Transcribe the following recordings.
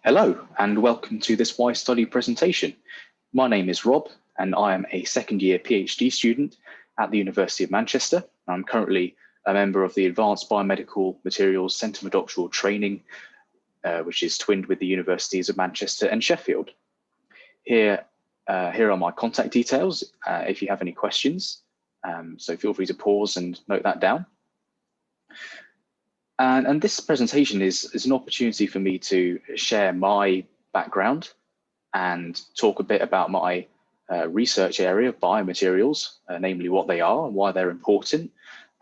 Hello and welcome to this Why Study presentation. My name is Rob and I am a second year PhD student at the University of Manchester. I'm currently a member of the Advanced Biomedical Materials Centre for Doctoral Training, which is twinned with the Universities of Manchester and Sheffield. Here are my contact details if you have any questions, so feel free to pause and note that down. And this presentation is an opportunity for me to share my background and talk a bit about my research area of biomaterials, namely what they are and why they're important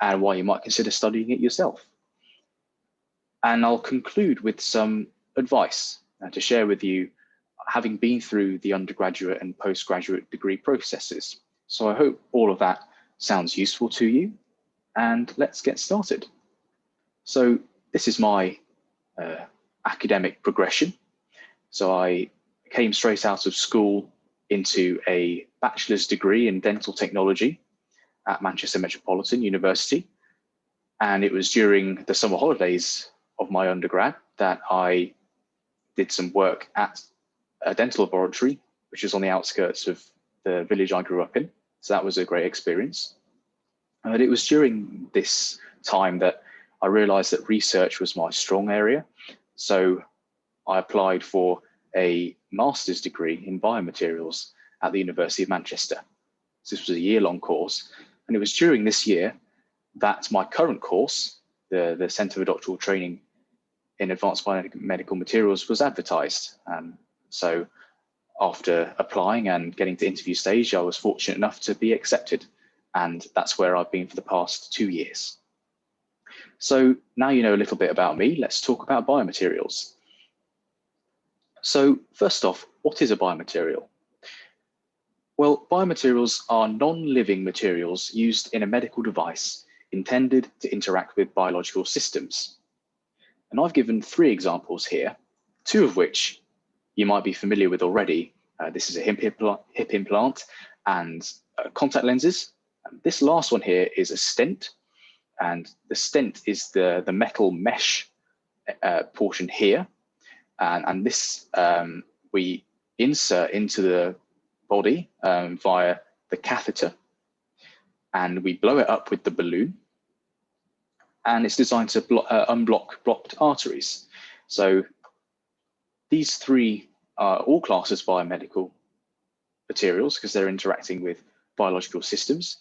and why you might consider studying it yourself. And I'll conclude with some advice to share with you, having been through the undergraduate and postgraduate degree processes. So I hope all of that sounds useful to you, and let's get started. So this is my academic progression. So I came straight out of school into a bachelor's degree in dental technology at Manchester Metropolitan University. And it was during the summer holidays of my undergrad that I did some work at a dental laboratory, which is on the outskirts of the village I grew up in. So that was a great experience. And it was during this time that I realized that research was my strong area. So I applied for a master's degree in biomaterials at the University of Manchester. So this was a year-long course. And it was during this year that my current course, the Centre for Doctoral Training in Advanced Biomedical Materials, was advertised. So after applying and getting to interview stage, I was fortunate enough to be accepted. And that's where I've been for the past 2 years. So now you know a little bit about me, let's talk about biomaterials. So first off, what is a biomaterial? Well, biomaterials are non-living materials used in a medical device intended to interact with biological systems. And I've given 3 examples here, 2 of which you might be familiar with already. This is a hip implant and contact lenses. And this last one here is a stent. And the stent is the metal mesh portion here. And this we insert into the body via the catheter. And we blow it up with the balloon. And it's designed to unblock blocked arteries. So these 3 are all classed as biomedical materials because they're interacting with biological systems.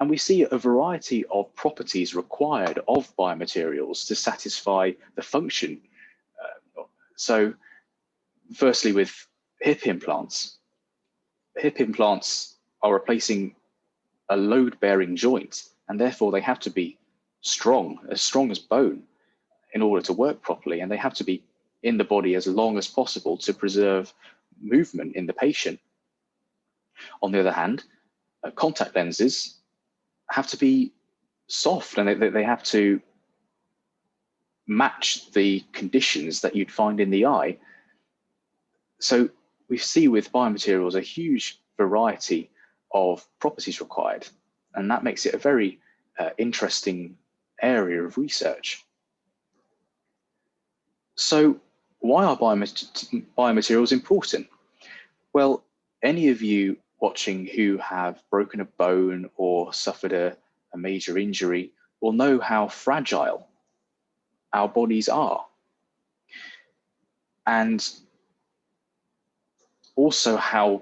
And we see a variety of properties required of biomaterials to satisfy the function. So firstly, with hip implants are replacing a load-bearing joint, and therefore they have to be strong as bone in order to work properly, and they have to be in the body as long as possible to preserve movement in the patient. On the other hand, contact lenses have to be soft, and they have to match the conditions that you'd find in the eye. So we see with biomaterials a huge variety of properties required, and that makes it a very interesting area of research. So why are biomaterials important? Well, any of you watching who have broken a bone or suffered a major injury will know how fragile our bodies are, and also how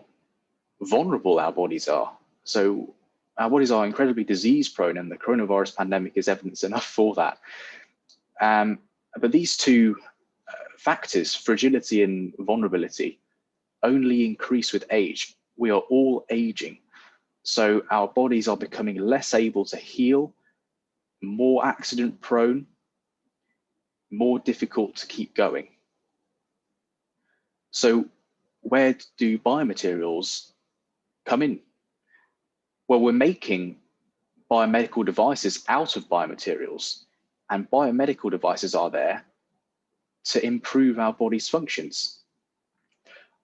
vulnerable our bodies are. So our bodies are incredibly disease prone, and the coronavirus pandemic is evidence enough for that. But these 2 factors, fragility and vulnerability, only increase with age. We are all aging. So our bodies are becoming less able to heal, more accident prone, more difficult to keep going. So where do biomaterials come in? Well, we're making biomedical devices out of biomaterials, and biomedical devices are there to improve our body's functions,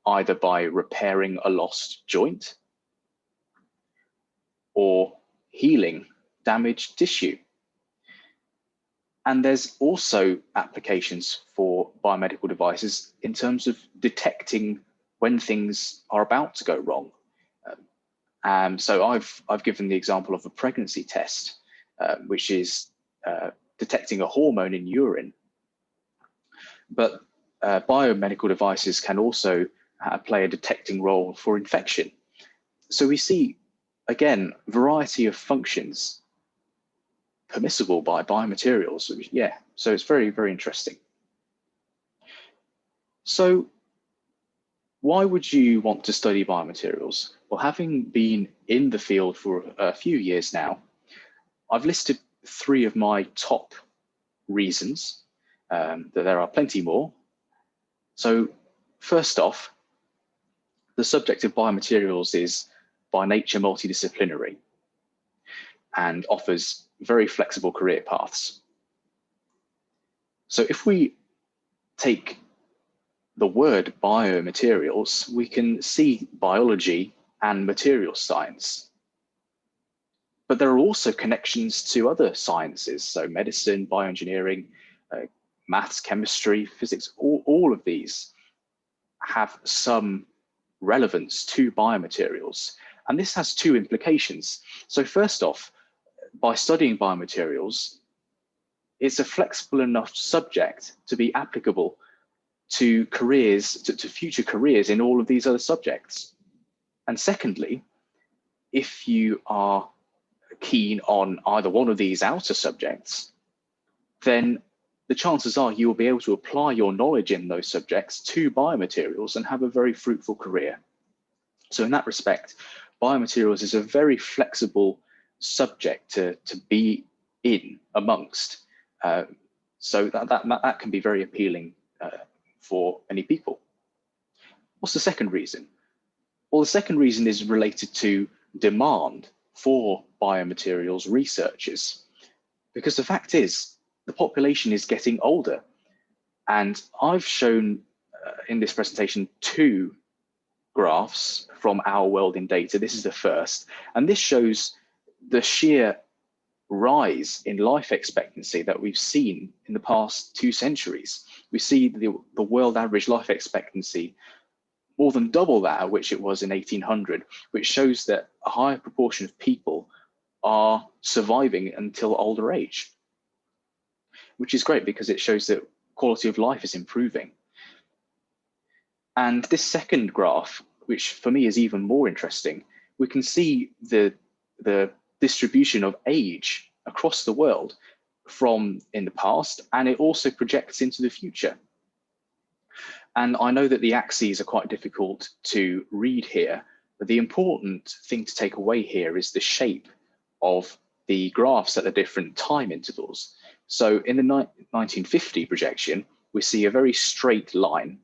either by repairing a lost joint or healing damaged tissue. And there's also applications for biomedical devices in terms of detecting when things are about to go wrong. So I've given the example of a pregnancy test, which is detecting a hormone in urine. But biomedical devices can also play a detecting role for infection. So we see, again, variety of functions permissible by biomaterials. Yeah, so it's very, very interesting. So why would you want to study biomaterials? Well, having been in the field for a few years now, I've listed 3 of my top reasons, that there are plenty more. So first off, the subject of biomaterials is by nature multidisciplinary and offers very flexible career paths. So if we take the word biomaterials, we can see biology and materials science. But there are also connections to other sciences, so medicine, bioengineering, maths, chemistry, physics, all of these have some relevance to biomaterials. And this has 2 implications. So first off, by studying biomaterials, it's a flexible enough subject to be applicable to careers, to future careers in all of these other subjects. And secondly, if you are keen on either one of these outer subjects, then the chances are you will be able to apply your knowledge in those subjects to biomaterials and have a very fruitful career. So in that respect, biomaterials is a very flexible subject to be in amongst. So that can be very appealing for many people. What's the second reason? Well, the second reason is related to demand for biomaterials researchers, because the fact is the population is getting older. And I've shown in this presentation 2 graphs from Our World in Data. This is the first, and this shows the sheer rise in life expectancy that we've seen in the past 2 centuries. We see the world average life expectancy more than double that at which it was in 1800, which shows that a higher proportion of people are surviving until older age, which is great because it shows that quality of life is improving. And this second graph, which for me is even more interesting, we can see the distribution of age across the world from in the past, and it also projects into the future. And I know that the axes are quite difficult to read here, but the important thing to take away here is the shape of the graphs at the different time intervals. So in the 1950 projection, we see a very straight line.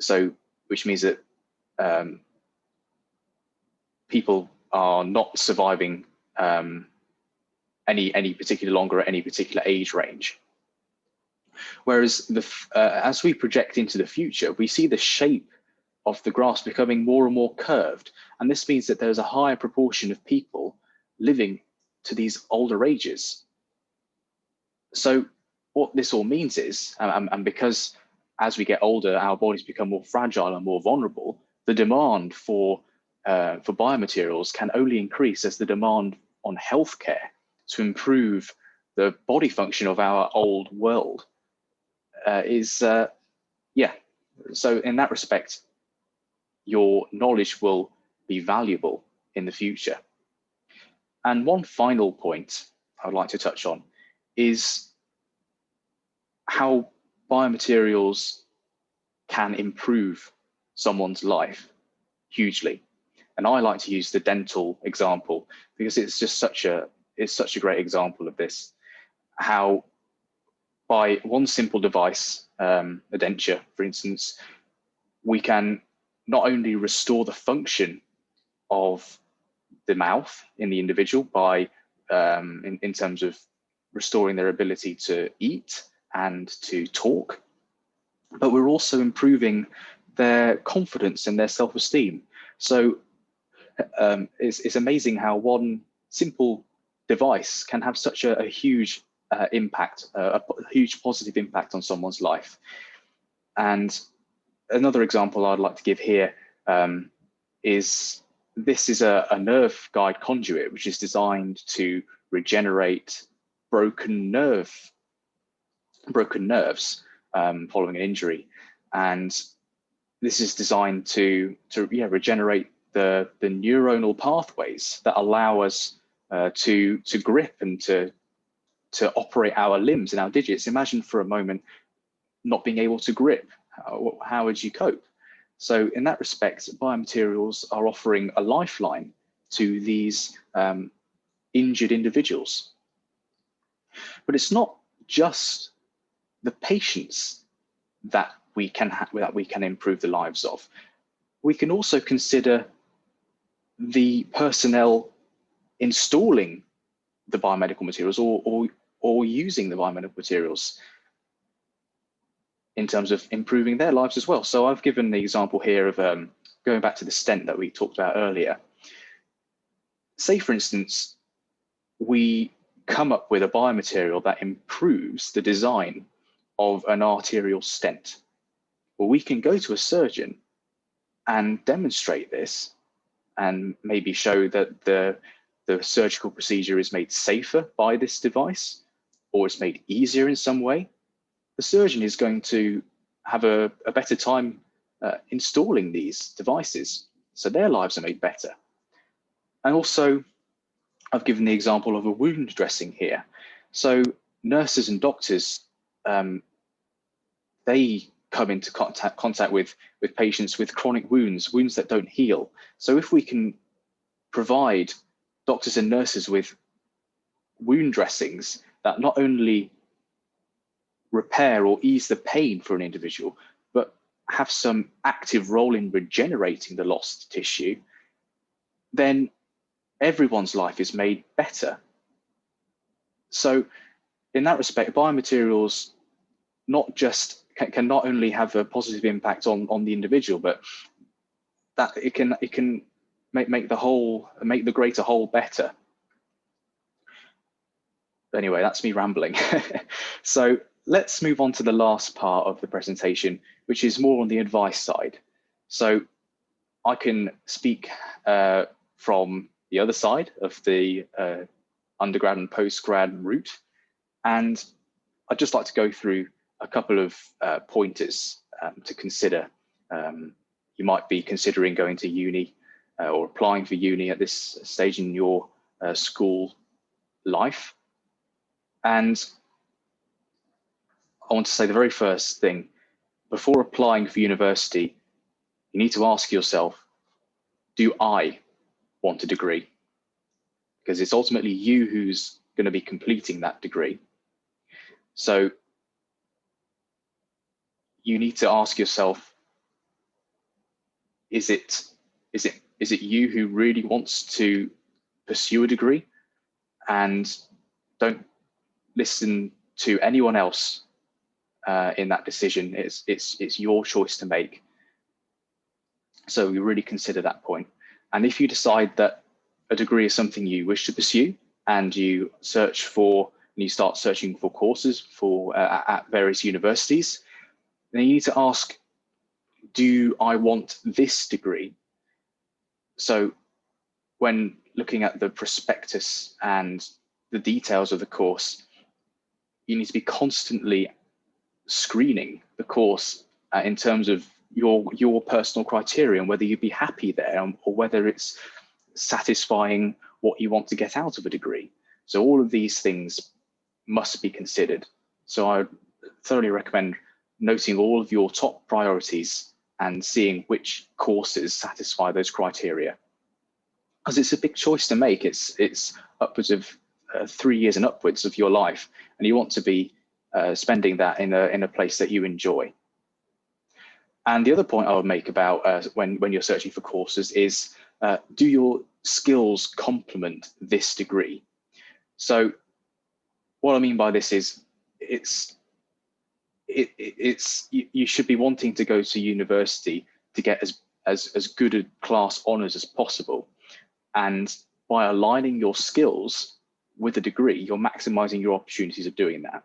So, which means that people are not surviving any particular longer at any particular age range. Whereas as we project into the future, we see the shape of the graphs becoming more and more curved. And this means that there's a higher proportion of people living to these older ages. So what this all means is, and because as we get older, our bodies become more fragile and more vulnerable, the demand for biomaterials can only increase as the demand on healthcare to improve the body function of our old world yeah. So in that respect, your knowledge will be valuable in the future. And one final point I'd like to touch on is how biomaterials can improve someone's life hugely. And I like to use the dental example because it's just such a great example of this. How by one simple device, a denture, for instance, we can not only restore the function of the mouth in the individual by in terms of restoring their ability to eat and to talk, but we're also improving their confidence and their self-esteem. So it's amazing how one simple device can have such a huge impact, a huge positive impact on someone's life. And another example I'd like to give here is this is a nerve guide conduit, which is designed to regenerate broken nerves following an injury. And this is designed to regenerate the neuronal pathways that allow us to grip and to operate our limbs and our digits. Imagine for a moment not being able to grip. How would you cope? So in that respect, biomaterials are offering a lifeline to these injured individuals. But it's not just the patients that we can improve the lives of. We can also consider the personnel installing the biomedical materials or using the biomedical materials in terms of improving their lives as well. So I've given the example here of going back to the stent that we talked about earlier. Say, for instance, we come up with a biomaterial that improves the design of an arterial stent. Well, we can go to a surgeon and demonstrate this and maybe show that the surgical procedure is made safer by this device, or it's made easier in some way. The surgeon is going to have a better time installing these devices, so their lives are made better. And also, I've given the example of a wound dressing here. So nurses and doctors, they come into contact with patients with chronic wounds that don't heal. So if we can provide doctors and nurses with wound dressings that not only repair or ease the pain for an individual, but have some active role in regenerating the lost tissue, then everyone's life is made better. So in that respect, biomaterials can not only have a positive impact on the individual, but that it can make the greater whole better. Anyway, that's me rambling. So let's move on to the last part of the presentation, which is more on the advice side. So I can speak from the other side of the undergrad and postgrad route, and I'd just like to go through a couple of pointers to consider. You might be considering going to uni or applying for uni at this stage in your school life. And I want to say the very first thing, before applying for university, you need to ask yourself, do I want a degree? Because it's ultimately you who's going to be completing that degree. So you need to ask yourself, is it you who really wants to pursue a degree? And don't listen to anyone else in that decision. It's your choice to make. So you really consider that point. And if you decide that a degree is something you wish to pursue, and you start searching for courses at various universities, then you need to ask, do I want this degree? So when looking at the prospectus and the details of the course, you need to be constantly screening the course in terms of your personal criteria and whether you'd be happy there, or whether it's satisfying what you want to get out of a degree. So all of these things must be considered. So I thoroughly recommend noting all of your top priorities and seeing which courses satisfy those criteria, because it's a big choice to make. It's upwards of 3 years and upwards of your life, and you want to be spending that in a place that you enjoy. And the other point I would make about when you're searching for courses is, do your skills complement this degree? So what I mean by this is, you should be wanting to go to university to get as good a class honours as possible. And by aligning your skills with a degree, you're maximizing your opportunities of doing that.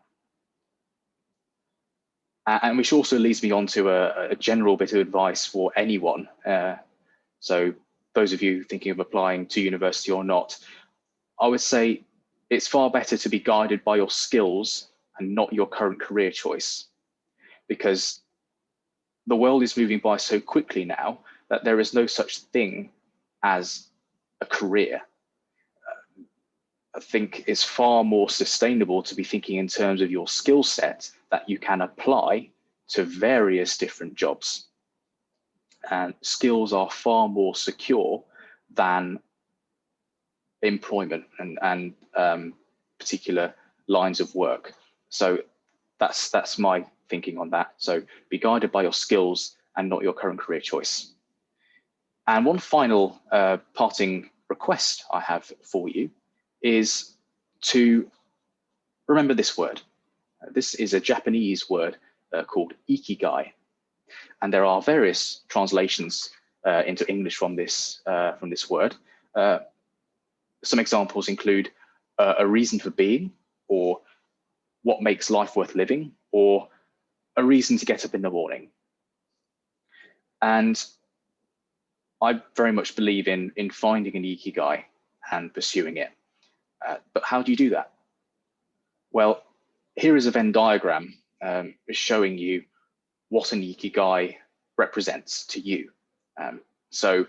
And which also leads me on to a general bit of advice for anyone. So those of you thinking of applying to university or not, I would say it's far better to be guided by your skills and not your current career choice, because the world is moving by so quickly now that there is no such thing as a career. I think it's far more sustainable to be thinking in terms of your skill set that you can apply to various different jobs. And skills are far more secure than employment and particular lines of work. So that's my thinking on that. So be guided by your skills and not your current career choice. And one final parting request I have for you is to remember this word. This is a Japanese word called Ikigai. And there are various translations into English from this word. Some examples include a reason for being, or what makes life worth living, or a reason to get up in the morning. And I very much believe in finding an Ikigai and pursuing it. But how do you do that? Well, here is a Venn diagram showing you what an Ikigai represents to you. So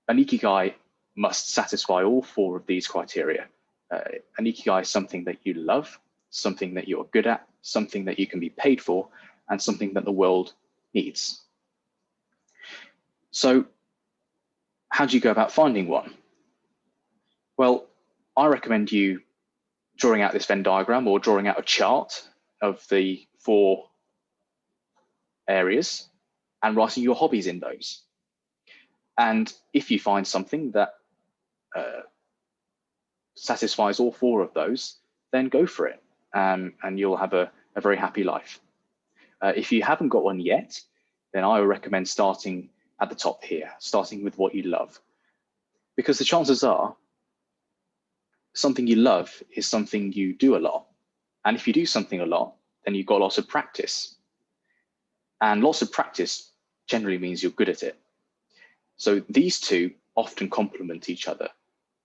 an Ikigai must satisfy all four of these criteria. An Ikigai is something that you love, something that you're good at, something that you can be paid for, and something that the world needs. So how do you go about finding one? Well, I recommend you drawing out this Venn diagram or drawing out a chart of the four areas and writing your hobbies in those. And if you find something that satisfies all four of those, then go for it, and you'll have a very happy life. If you haven't got one yet, then I would recommend starting at the top here, starting with what you love. Because the chances are something you love is something you do a lot. And if you do something a lot, then you've got lots of practice. And lots of practice generally means you're good at it. So these two often complement each other.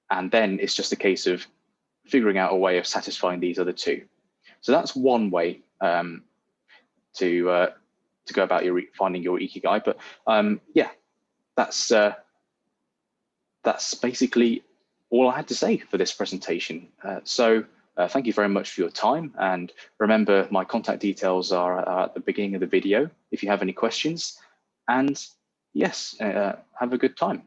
And then it's just a case of figuring out a way of satisfying these other two. So that's one way to go about finding your Ikigai. But yeah, that's basically all I had to say for this presentation. So thank you very much for your time. And remember, my contact details are at the beginning of the video if you have any questions. And yes, have a good time.